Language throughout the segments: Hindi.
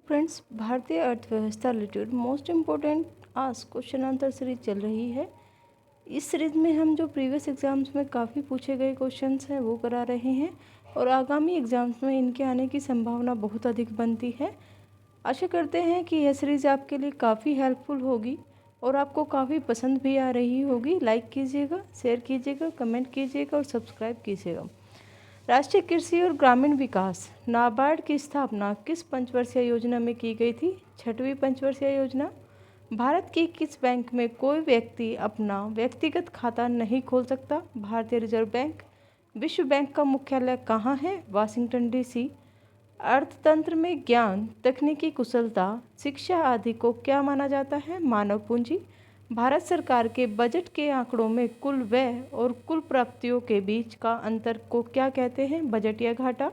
फ्रेंड्स, भारतीय अर्थव्यवस्था related most important ask question answer series चल रही है। इस सीरीज में हम जो प्रीवियस एग्जाम्स में काफ़ी पूछे गए क्वेश्चंस हैं वो करा रहे हैं और आगामी एग्जाम्स में इनके आने की संभावना बहुत अधिक बनती है। आशा करते हैं कि यह सीरीज़ आपके लिए काफ़ी हेल्पफुल होगी और आपको काफ़ी पसंद भी आ रही होगी। लाइक कीजिएगा, शेयर कीजिएगा, कमेंट कीजिएगा और सब्सक्राइब कीजिएगा। राष्ट्रीय कृषि और ग्रामीण विकास नाबार्ड की स्थापना किस पंचवर्षीय योजना में की गई थी? 6वीं पंचवर्षीय योजना। भारत की किस बैंक में कोई व्यक्ति अपना व्यक्तिगत खाता नहीं खोल सकता? भारतीय रिजर्व बैंक। विश्व बैंक का मुख्यालय कहाँ है? Washington DC. अर्थतंत्र में ज्ञान, तकनीकी कुशलता, शिक्षा आदि को क्या माना जाता है? मानव पूंजी। भारत सरकार के बजट के आंकड़ों में कुल व्यय और कुल प्राप्तियों के बीच का अंतर को क्या कहते हैं? बजट या घाटा।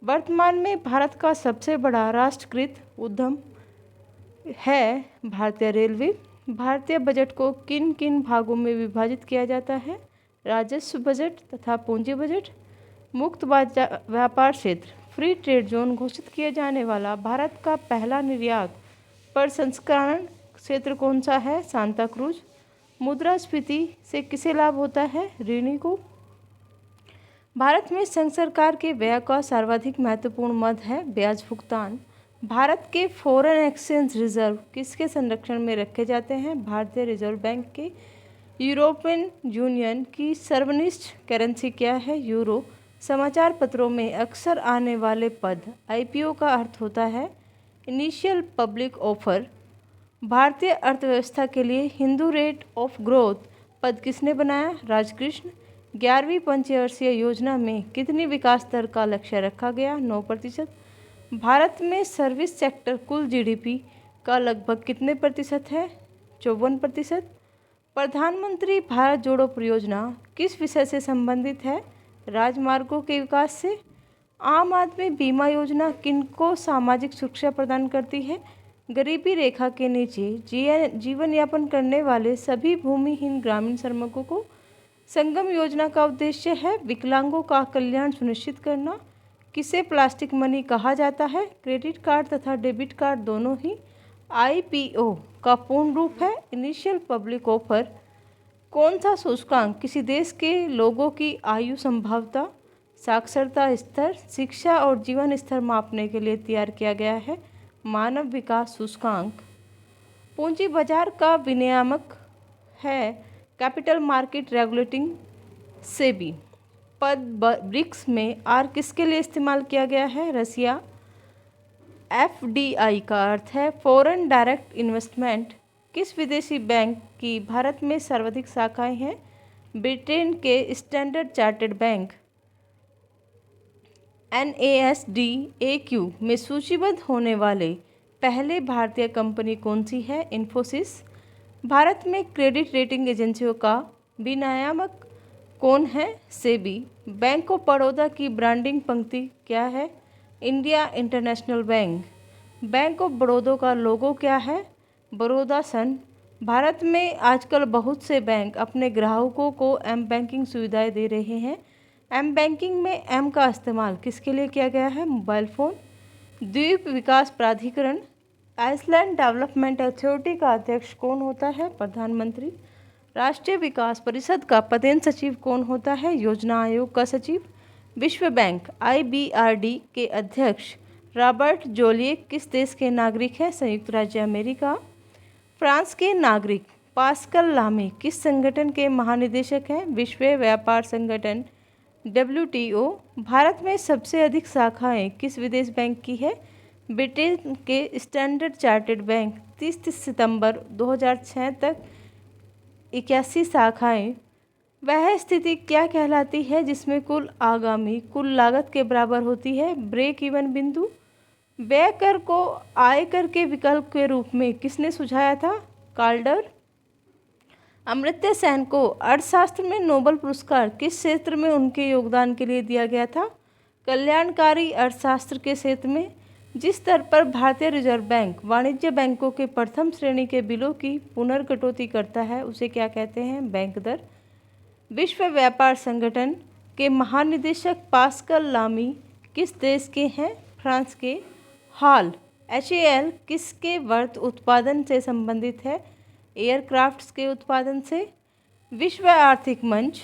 वर्तमान में भारत का सबसे बड़ा राष्ट्रीयकृत उद्यम है भारतीय रेलवे। भारतीय बजट को किन किन भागों में विभाजित किया जाता है? राजस्व बजट तथा पूंजी बजट। मुक्त व्यापार क्षेत्र फ्री ट्रेड जोन घोषित किया जाने वाला भारत का पहला निर्यात प्रसंस्करण क्षेत्र कौन सा है? Santa cruise. मुद्रास्फीति से किसे लाभ होता है? ऋणी को। भारत में संघ सरकार के व्यय का सर्वाधिक महत्वपूर्ण मद है ब्याज भुगतान। भारत के फॉरेन एक्सचेंज रिजर्व किसके संरक्षण में रखे जाते हैं? भारतीय रिजर्व बैंक के। यूरोपियन यूनियन की सर्वनिष्ठ करेंसी क्या है? यूरो। समाचार पत्रों में अक्सर आने वाले पद आईपीओ का अर्थ होता है इनिशियल पब्लिक ऑफर। भारतीय अर्थव्यवस्था के लिए हिंदू रेट ऑफ ग्रोथ पद किसने बनाया? राजकृष्ण। 11वीं पंचवर्षीय योजना में कितनी विकास दर का लक्ष्य रखा गया? 9%। भारत में सर्विस सेक्टर कुल जीडीपी का लगभग कितने प्रतिशत है? 54%। प्रधानमंत्री भारत जोड़ो परियोजना किस विषय से संबंधित है? राजमार्गों के विकास से। आम आदमी बीमा योजना किनको सामाजिक सुरक्षा प्रदान करती है? गरीबी रेखा के नीचे जीवन यापन करने वाले सभी भूमिहीन ग्रामीण श्रमिकों को। संगम योजना का उद्देश्य है विकलांगों का कल्याण सुनिश्चित करना। किसे प्लास्टिक मनी कहा जाता है? क्रेडिट कार्ड तथा डेबिट कार्ड दोनों ही आईपीओ का पूर्ण रूप है इनिशियल पब्लिक ऑफर। कौन सा सूचकांक किसी देश के लोगों की आयु संभावना, साक्षरता स्तर, शिक्षा और जीवन स्तर मापने के लिए तैयार किया गया है? मानव विकास सूचकांक। पूंजी बाजार का विनियामक है कैपिटल मार्केट रेगुलेटिंग सेबी। पद ब्रिक्स में आर किसके लिए इस्तेमाल किया गया है? रसिया। एफडीआई का अर्थ है फॉरेन डायरेक्ट इन्वेस्टमेंट। किस विदेशी बैंक की भारत में सर्वाधिक शाखाएं हैं? ब्रिटेन के स्टैंडर्ड चार्टर्ड बैंक। NASDAQ में सूचीबद्ध होने वाले पहले भारतीय कंपनी कौन सी है? इन्फोसिस। भारत में क्रेडिट रेटिंग एजेंसियों का विनियामक कौन है? सेबी। बैंक ऑफ बड़ौदा की ब्रांडिंग पंक्ति क्या है? India international bank. Bank of Baroda का लोगो क्या है? बड़ौदा सन। भारत में आजकल बहुत से बैंक अपने ग्राहकों को एम बैंकिंग सुविधाएं दे रहे हैं। एम बैंकिंग में एम का इस्तेमाल किसके लिए किया गया है? Mobile phone. द्वीप विकास प्राधिकरण आइसलैंड डेवलपमेंट अथॉरिटी का अध्यक्ष कौन होता है? प्रधानमंत्री। राष्ट्रीय विकास परिषद का पदेन सचिव कौन होता है? योजना आयोग का सचिव। विश्व बैंक IBRD के अध्यक्ष रॉबर्ट जोलिये किस देश के नागरिक हैं? संयुक्त राज्य अमेरिका। फ्रांस के नागरिक पास्कल लामे किस संगठन के महानिदेशक हैं? विश्व व्यापार संगठन WTO। भारत में सबसे अधिक शाखाएं किस विदेश बैंक की है? ब्रिटेन के स्टैंडर्ड चार्टर्ड बैंक। 30 सितंबर 2006 तक 81 शाखाएं। वह स्थिति क्या कहलाती है जिसमें कुल लागत के बराबर होती है? ब्रेक इवन बिंदु। व्यय कर को आयकर के विकल्प के रूप में किसने सुझाया था? काल्डर। अमर्त्य सेन को अर्थशास्त्र में नोबेल पुरस्कार किस क्षेत्र में उनके योगदान के लिए दिया गया था? कल्याणकारी अर्थशास्त्र के क्षेत्र में। जिस स्तर पर भारतीय रिजर्व बैंक वाणिज्य बैंकों के प्रथम श्रेणी के बिलों की पुनर्कटौती करता है उसे क्या कहते हैं? बैंक दर। विश्व व्यापार संगठन के महानिदेशक पास्कल लामी किस देश के हैं? फ्रांस के। हाल HAL किसके वर्त उत्पादन से संबंधित है? एयरक्राफ्ट्स के उत्पादन से। विश्व आर्थिक मंच,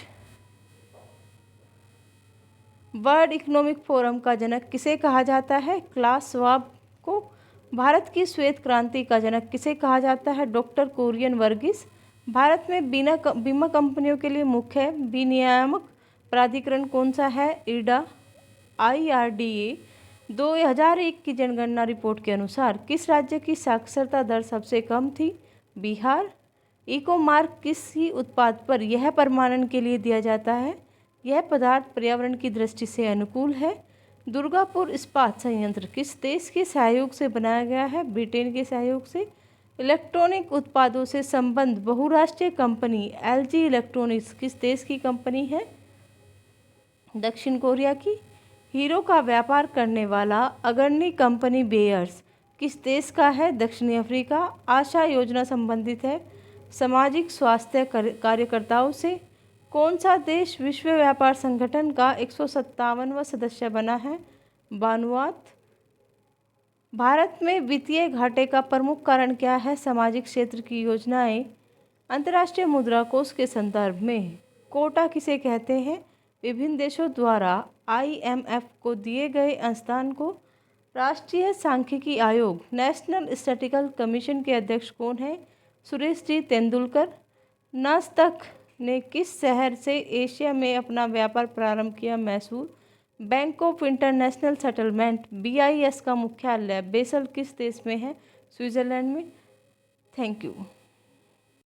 वर्ल्ड इकोनॉमिक फोरम का जनक किसे कहा जाता है? क्लास श्वाब को। भारत की श्वेत क्रांति का जनक किसे कहा जाता है? डॉक्टर कुरियन वर्गीस। भारत में बीमा कंपनियों के लिए मुख्य विनियामक प्राधिकरण कौन सा है? IRDA। IRDA 2001 की जनगणना रिपोर्ट के अनुसार किस राज्य की साक्षरता दर सबसे कम थी? बिहार। इको मार्क किसी उत्पाद पर यह प्रमाणन के लिए दिया जाता है? यह पदार्थ पर्यावरण की दृष्टि से अनुकूल है। दुर्गापुर इस्पात संयंत्र किस देश के सहयोग से बनाया गया है? ब्रिटेन के सहयोग से। इलेक्ट्रॉनिक उत्पादों से संबद्ध बहुराष्ट्रीय कंपनी LG इलेक्ट्रॉनिक्स किस देश की कंपनी है? दक्षिण कोरिया की। हीरो का व्यापार करने वाला अग्रणी कंपनी बेयर्स किस देश का है? दक्षिणी अफ्रीका। आशा योजना संबंधित है सामाजिक स्वास्थ्य कार्यकर्ताओं से। कौन सा देश विश्व व्यापार संगठन का 157वां सदस्य बना है? वानुआतु। भारत में वित्तीय घाटे का प्रमुख कारण क्या है? सामाजिक क्षेत्र की योजनाएं। अंतर्राष्ट्रीय मुद्रा कोष के संदर्भ में कोटा किसे कहते हैं? विभिन्न देशों द्वारा IMF को दिए गए अनुदान को। राष्ट्रीय सांख्यिकी आयोग नेशनल स्टैटिस्टिकल कमीशन के अध्यक्ष कौन है? सुरेश जी तेंदुलकर। नास्दक ने किस शहर से एशिया में अपना व्यापार प्रारंभ किया? Mysore. Bank of international settlement BIS का मुख्यालय बेसल किस देश में है? स्विट्जरलैंड में। Thank you.